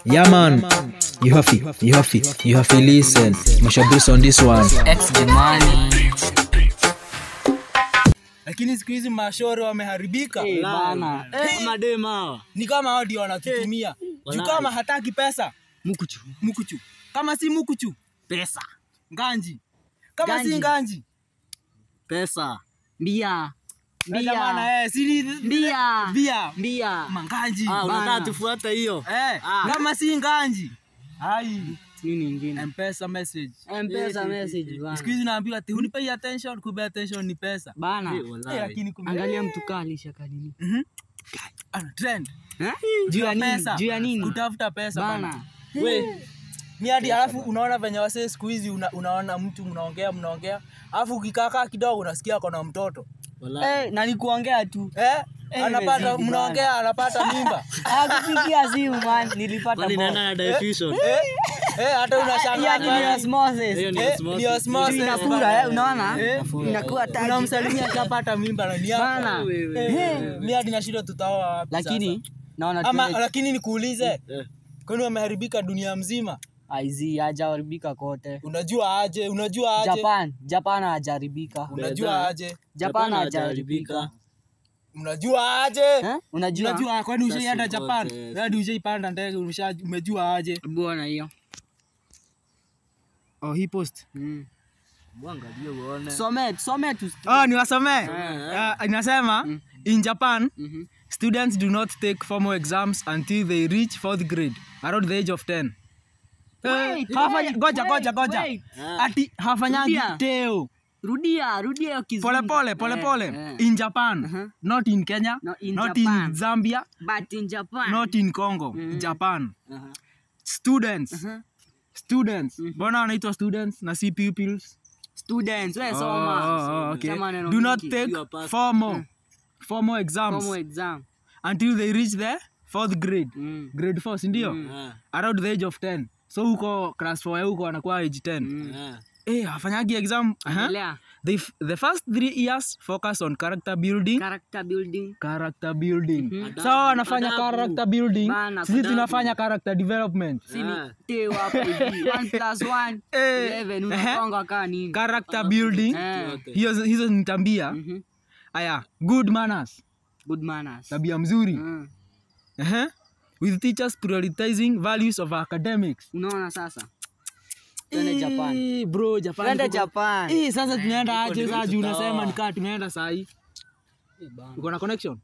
Yeah man, you have to listen. Mashabris on this one. X the money. Lakini siku hizi mashoro wameharibika. Bana. Madema. Ni kama hao ndio wanatutumia. Juu kama hataki pesa, mukuchu. Kama si mukuchu, Pesa. nganji. Kama si nganji, Pesa. Bia. Bia. Si bia. Manganji. Unataka tufuata hiyo? Kama si nganji. Hai. Nini nyingine? M-Pesa message. M-Pesa message bana. Siku hizi naambiwa ati unipei attention, kupe attention ni pesa. Bana. Lakini Angalia mtu kali shakalini. Ana trend. Juu ya nini? Juu ya nini? Kutafuta pesa Bana. We. Ni hadi alafu unaona venye wase siku hizi unaona mtu mnaongea. Alafu ukikaa kidogo unasikia kuna mtoto. Na ni kuongea tu. Anapata mnaongea anapata mimba. Akupigia simu man, nilipata bali nana diffusion. Hata unashangaa ni osmosis. Ni osmosis. Inakula unaona? Inakuwa tatu. Unamsalimia akapata mimba na ni Bana. Mimi hadi nashindwa tutaoa wapi. Lakini naona lakini nikuulize. Kwani wameharibika dunia mzima? Aizi hajaharibika kote. Unajua aje? Japan hajaharibika. Unajua aje? Japan hajaharibika. Unajua aje? Unajua kwani ushaenda Japan? Hadi ushaipanda ndege umejua aje? Bwana hiyo. Hii post. Muangalie uone. Some tu. Ni wasome. Inasema in Japan, students do not take formal exams until they reach 4th grade, around the age of 10. Goja. Ati hafanyangi teo. Rudia kizungu. Pole. In Japan, not in Kenya, not in Zambia, but in Japan. not in Congo, Japan. Students. Mbona wanaitwa students na si pupils? Students, wewe soma. Okay. Do not take formal exams. Until they reach the 4th grade. Grade 4, si ndio? Around the age of 10. So huko class 4 huko anakuwa age 10. Hafanyagi exam. The first 3 years focus on character building. So anafanya character building. Sisi tunafanya character development. Teo hapo hivi 1+1 11 unapanga kaa nini? Character building. Hizo ni tabia. Aya, good manners. Tabia mzuri. With teachers prioritizing values of academics. Unaona sasa? Twende Japan. Bro, Japan. Twende Japan. Sasa tunaenda aje sasa juu unasema nikaa tunaenda saa hii. Uko na connection?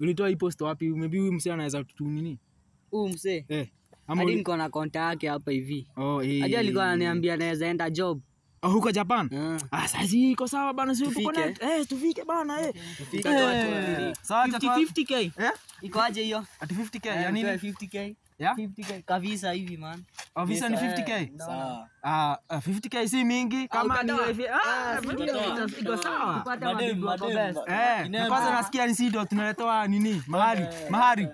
Ulitoa hii post wapi? Maybe huyu msee anaweza tutunini. Huyu msee? Hadi niko na konta yake hapa hivi. Hadi alikuwa ananiambia anaweza enda job. Huko Japan? Sasa iko sawa bana, sio tuko na tufike bana Tufike watu. Sawa 50k. Iko aje hiyo? Ati 50k ya nini? 50k. 50k kabisa hivi man. Visa ni 50k. Sawa. 50k si mingi kama ni hivi. Iko sawa. Kwanza nasikia ni sido tunaletewa nini? Mahari.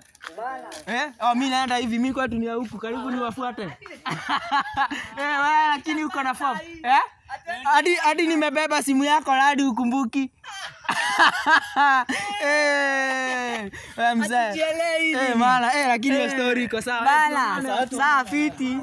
Mimi naenda hivi, mimi kwetu ni huku karibu niwafuate. Wewe lakini uko na form. Hadi nimebeba simu yako hadi ukumbuki. Mzee. Maana lakini story iko sawa. Bana, sawa fiti.